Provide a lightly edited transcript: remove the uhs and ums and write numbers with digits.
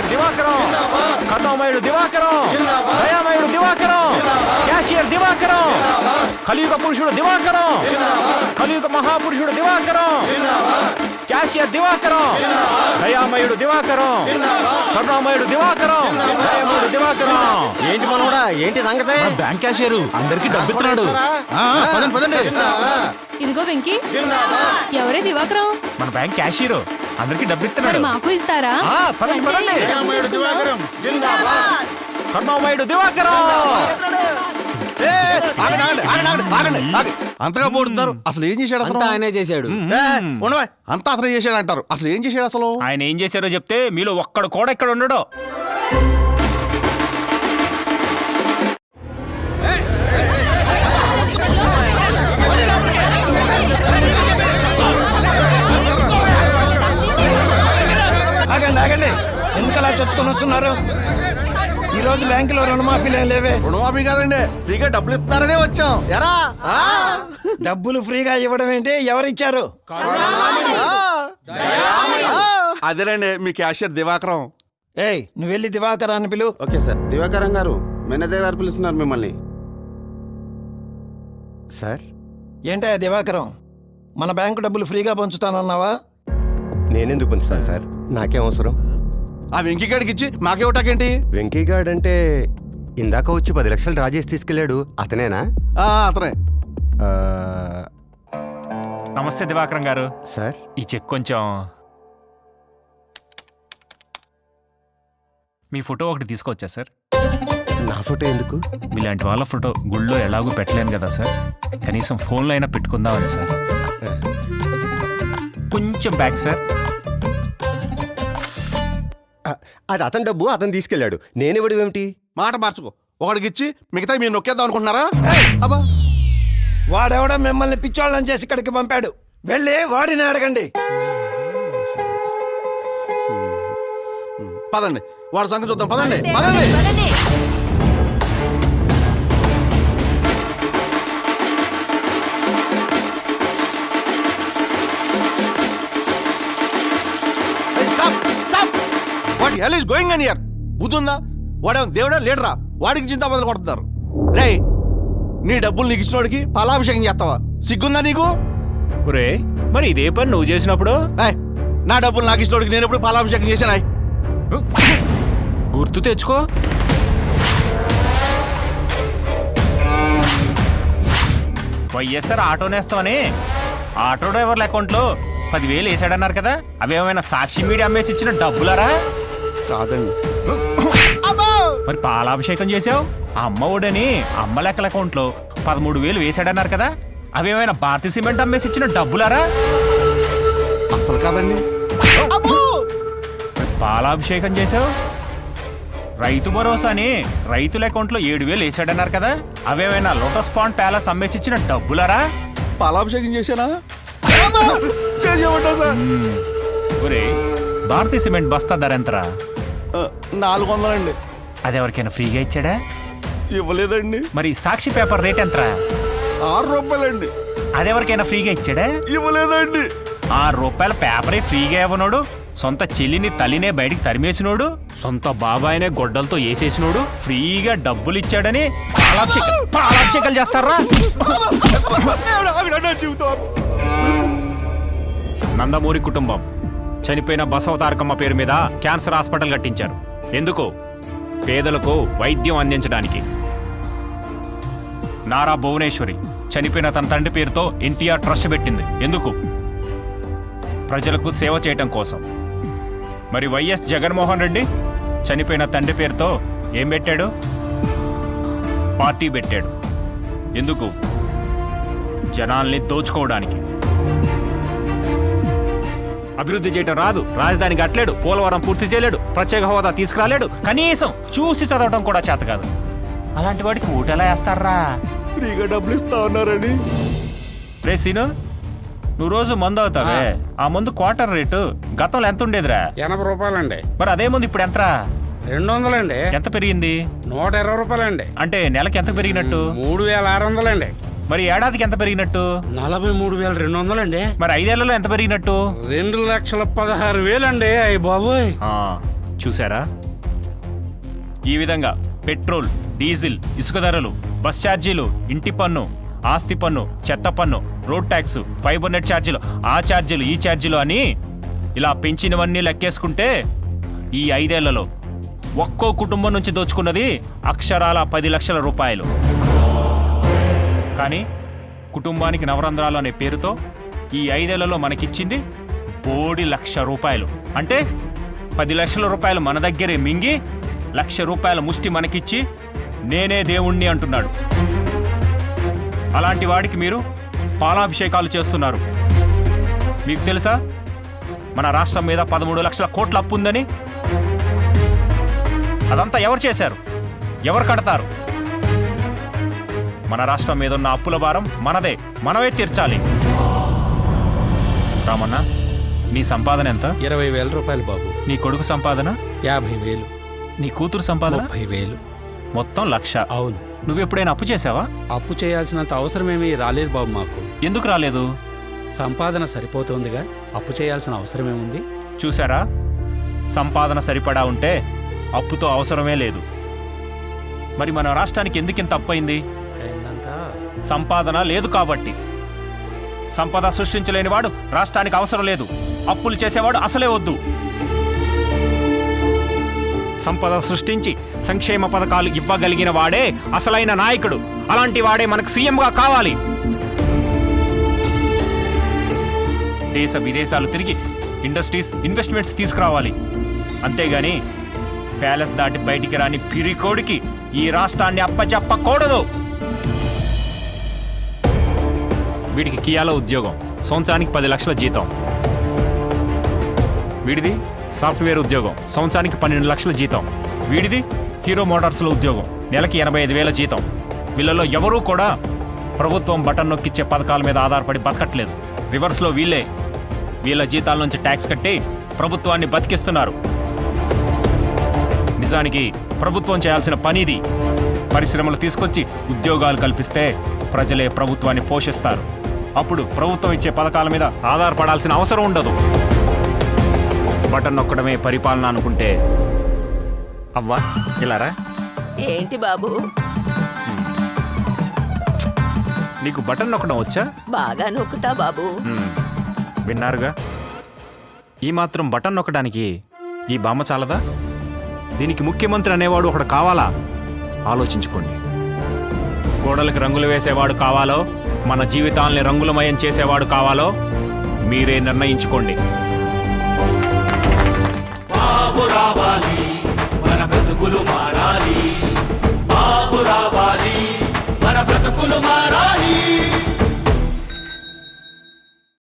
Cashier Divakaram, కథామయుడు Divakaram, దయామయుడు Divakaram, cashier Divakaram, కలియుగ పురుషుడు దివాకరం, కలియుగ మహాపురుషుడు దివాకరం, క్యాషియర్ దివాకరం, దయామయుడు దివాకరం, కరుణామయుడు దివాకరం, దయామయుడు దివాకరం. ఏంటి మనోడా, ఏంటి సంగతి? బ్యాంక్ క్యాషియర్ అందరికి డబ్బిస్తున్నాడు. పదండి పదండి. ఇదిగో వెంకీ, ఎవరే దివాకరం? మన బ్యాంక్ క్యాషియర్ అందరికి మరి డబ్బిస్తున్నాడు. మాకు ఇస్తారా? పదండి పదండి. డబ్బులు తీసుకుందాం. కరుణామయుడు దివాకరం. అంతగా పోడుతారు. అసలు ఏం చేశాడు అతను? ఆయనే చేశాడు. ఉండవా, అంతా అతను చేశాడు అంటారు. అసలు ఏం చేశాడు అసలు? ఆయన ఏం చేశారో చెప్తే మీలో ఒక్కడు కూడా ఇక్కడ ఉండడు. ఆగండి, ఎందుకు అలా చొచ్చుకొని వస్తున్నారు? ఈ రోజు బ్యాంకులో రుణమాఫీలు ఏం లేవే. రుణమాఫీ కాదండి, ఫ్రీగా డబ్బులు ఇస్తారనే వచ్చాం. ఎరా డబ్బులు ఫ్రీగా ఇవ్వడం ఏంటి? ఎవరిచ్చారు? అదేనండి మీ క్యాషియర్ దివాకరం. ఏయ్, నువ్వు వెళ్ళి దివాకరాన్ని పిలు. Okay sir. దివాకరం గారు, మేనేజర్ గారు పిలుస్తున్నారు మిమ్మల్ని. సార్, ఏంటా దివాకరం, మన బ్యాంకు డబ్బులు ఫ్రీగా పంచుతానన్నావా? నేనెందుకు పంచుతాను సార్? నాకేం అవసరం? ఆ వెంకీగాడికి ఇచ్చి మాకేవటాకేంటి? వెంకీగాడ్ అంటే ఇందాక వచ్చి 10 లక్షలు డ్రా చేసి తీసుకెళ్ళాడు, అతనేనా? అతనే. నమస్తే దివాకరం గారు. సార్, ఈ చెక్ కొంచెం మీ ఫోటో ఒకటి తీసుకొచ్చా సార్. నా ఫోటో ఎందుకు? మీలాంటి వాళ్ళ ఫోటో గుళ్ళో ఎలాగూ పెట్టలేను కదా సార్, కనీసం ఫోన్లో అయినా పెట్టుకుందామని సార్. కొంచెం బ్యాక్ సార్. అది అతని డబ్బు, అతను తీసుకెళ్ళాడు. నేనివ్వడం ఏమిటి? మాట మార్చుకో. ఒకడికి ఇచ్చి మిగతా మీరు నొక్కేద్దాం అనుకుంటున్నారా? అబ్బా, వాడెవడో మిమ్మల్ని పిచ్చోళ్ళని చేసి ఇక్కడికి పంపాడు. వెళ్ళి వాడిని అడగండి. పదండి, వాడి సంగతి చూద్దాం. పదండి పదండి. What hell is going on here? బుద్ధుందా? వాడే దేవుడా లీడరా? వాడికి చింత మొదలు కొడుతున్నారు. రే, నీ డబ్బులు నీకు ఇచ్చినోడికి పాలాభిషేకం చేస్తావా? సిగ్గుందా నీకు? ఒరే, మరి ఇదే పని నువ్వు చేసినప్పుడు? నా డబ్బులు నాకు ఇచ్చినోడికి నేను ఎప్పుడు పాలాభిషేకం చేశానా? గుర్తు తెచ్చుకో. వైఎస్ఆర్ ఆటో నేస్తామని ఆటో డ్రైవర్ల అకౌంట్లో 10,000 వేసాడన్నారు కదా, అవేమైనా సాక్షి మీడియా అమ్మేసి ఇచ్చిన డబ్బులారా? కాదండి. మరి పాలాభిషేకం చేసావు ఆ అమ్మ ఒడని అమ్మ లెక్కల అకౌంట్లో 13,000 వేసాడన్నారు కదా, అవేమైనా భారతీయ సిమెంట్ అమ్మేసి ఇచ్చిన డబ్బులారా? అసలు కాదండి. పాలాభిషేకం చేసావు రైతు భరోసాని రైతుల అకౌంట్లో 7,000 వేసాడన్నారు కదా, అవేమైనా లోటస్ పాండ్ ప్యాలెస్ అమ్మేసి ఇచ్చిన డబ్బులారా? పాలాభిషేకం చేశానా? సార్, ఒరే, భారతీయ సిమెంట్ బస్తా ధర ఎంతరా? 400 అండి. అది ఎవరికైనా ఫ్రీగా ఇచ్చాడా? ఇవ్వలేదండి. మరి సాక్షి పేపర్ రేట్ ఎంతరా? 6 రూపాయలండి. అది ఎవరికైనా ఫ్రీగా ఇచ్చాడా? ఇవ్వలేదండి. 6 రూపాయల పేపరే ఫ్రీగా ఇవ్వనోడు, సొంత చెల్లిని తల్లినే బయటికి తరిమేసినోడు, సొంత బాబాయినే గొడ్డలతో వేసేసినోడు ఫ్రీగా డబ్బులు ఇచ్చాడని పాలాభిషేకాలు చేస్తారా? నందమూరి కుటుంబం చనిపోయిన బసవతారకమ్మ పేరు మీద క్యాన్సర్ హాస్పిటల్ కట్టించారు. ఎందుకు? పేదలకు వైద్యం అందించడానికి. నారా భువనేశ్వరి చనిపోయిన తన తండ్రి పేరుతో ఎన్టీఆర్ ట్రస్ట్ పెట్టింది. ఎందుకు? ప్రజలకు సేవ చేయటం కోసం. మరి వైఎస్ జగన్మోహన్ రెడ్డి చనిపోయిన తండ్రి పేరుతో ఏం పెట్టాడు? పార్టీ పెట్టాడు. ఎందుకు? జనాల్ని దోచుకోవడానికి. అభివృద్ధి చేయటం రాదు, రాజధాని కట్టలేడు, పోలవరం పూర్తి చేయలేడు, ప్రత్యేక హోదా తీసుకురాలేడు, కనీసం చూసి చదవటం కూడా చేత కాదు. అలాంటి వాడికి ఓటెలా వేస్తారా? ఫ్రీగా డబ్బులు ఇస్తా ఉన్నారని. రే సీను, నువ్వు రోజు మందు అవుతావే, ఆ మందు క్వార్టర్ రేటు గతంలో ఎంత ఉండేదిరా? 80 రూపాయలండి. మరి అదే మందు ఇప్పుడు ఎంతరా? 200 అండి. ఎంత పెరిగింది? 120 రూపాయలండి. అంటే నెలకి ఎంత పెరిగినట్టు? 3,600 అండి. మరి ఏడాదికి ఎంత పెరిగినట్టు? 43,200 అండి. మరి 5 ఏళ్లలో ఎంత పెరిగినట్టు? 2,16,000 అండి. అయ్య బాబోయ్. చూసారా? ఈ విధంగా పెట్రోల్, డీజిల్, ఇసుక ధరలు, బస్ ఛార్జీలు, ఇంటి పన్ను, ఆస్తి పన్ను, చెత్త పన్ను, రోడ్ ట్యాక్స్, ఫైబర్ నెట్ ఛార్జీలు, ఆ ఛార్జీలు, ఈ ఛార్జీలు అని ఇలా పెంచినవన్నీ లెక్కేసుకుంటే ఈ 5 ఏళ్లలో ఒక్కో కుటుంబం నుంచి దోచుకున్నది అక్షరాల 10 లక్షల రూపాయలు. కానీ కుటుంబానికి నవరంధ్రాలు అనే పేరుతో ఈ 5 ఏళ్లలో మనకిచ్చింది 1,00,000 రూపాయలు. అంటే 10 లక్షల రూపాయలు మన దగ్గరే మింగి 1,00,000 రూపాయల ముష్టి మనకిచ్చి నేనే దేవుణ్ణి అంటున్నాడు. అలాంటి వాడికి మీరు పాలాభిషేకాలు చేస్తున్నారు. మీకు తెలుసా మన రాష్ట్రం మీద 13 లక్షల కోట్ల అప్పు ఉందని? అదంతా ఎవరు చేశారు? ఎవరు కడతారు? మన రాష్ట్రం మీద ఉన్న అప్పుల భారం మనదే, మనమే తీర్చాలి. రామన్న, నీ సంపాదన ఎంత? 20,000 రూపాయలు బాబు. నీ కొడుకు సంపాదన? 50,000. నీ కూతురు సంపాదన? 30,000. మొత్తం 1,00,000. అవును. నువ్వెప్పుడైనా అప్పు చేసావా? అప్పు చేయాల్సినంత అవసరమేమీ రాలేదు బాబు మాకు. ఎందుకు రాలేదు? సంపాదన సరిపోతుందిగా, అప్పు చేయాల్సిన అవసరమేముంది? చూసారా? సంపాదన సరిపడా ఉంటే అప్పుతో అవసరమే లేదు. మరి మన రాష్ట్రానికి ఎందుకింత అప్పయింది? అయిందంతా సంపాదన లేదు కాబట్టి. సంపద సృష్టించలేని వాడు రాష్ట్రానికి అవసరం లేదు. అప్పులు చేసేవాడు అసలే వద్దు. సంపద సృష్టించి సంక్షేమ పథకాలు ఇవ్వగలిగిన వాడే అసలైన నాయకుడు. అలాంటి వాడే మనకు సీఎంగా కావాలి. దేశ విదేశాలు తిరిగి ఇండస్ట్రీస్, ఇన్వెస్ట్మెంట్స్ తీసుకురావాలి. అంతేగాని ప్యాలెస్ దాటి బయటికి రాని పిరికోడికి ఈ రాష్ట్రాన్ని అప్పచెప్పకూడదు. వీడికి కియాలో ఉద్యోగం, సంవత్సరానికి 10 లక్షల జీతం. వీడిది సాఫ్ట్వేర్ ఉద్యోగం, సంవత్సరానికి 12 లక్షల జీతం. వీడిది హీరో మోటార్స్లో ఉద్యోగం, నెలకి 85,000 జీతం. వీళ్ళలో ఎవరూ కూడా ప్రభుత్వం బటన్ నొక్కిచ్చే పథకాల మీద ఆధారపడి బతకట్లేదు. రివర్స్లో వీళ్ళ జీతాల నుంచి ట్యాక్స్ కట్టి ప్రభుత్వాన్ని బతికిస్తున్నారు. నిజానికి ప్రభుత్వం చేయాల్సిన పనిది. పరిశ్రమలు తీసుకొచ్చి ఉద్యోగాలు కల్పిస్తే ప్రజలే ప్రభుత్వాన్ని పోషిస్తారు. అప్పుడు ప్రభుత్వం ఇచ్చే పథకాల మీద ఆధారపడాల్సిన అవసరం ఉండదు. బటన్ నొక్కడమే పరిపాలన అనుకుంటే అవ్వా ఇలారా. ఏంటి బాబు? నీకు బటన్ నొక్కడం వచ్చా? బాగా నొక్కుతా బాబు. విన్నారుగా, ఈ మాత్రం బటన్ నొక్కడానికి ఈ బామ్మ చాలదా? దీనికి ముఖ్యమంత్రి అనేవాడు ఒకడు కావాలా? ఆలోచించుకోండి. గోడలకు రంగులు వేసేవాడు కావాలో, మన జీవితాల్ని రంగులమయం చేసేవాడు కావాలో మీరే నిర్ణయించుకోండి. బాబు రావాలి, మన బ్రతుకులు మారాలి. బాబు రావాలి, మన బ్రతుకులు మారాలి.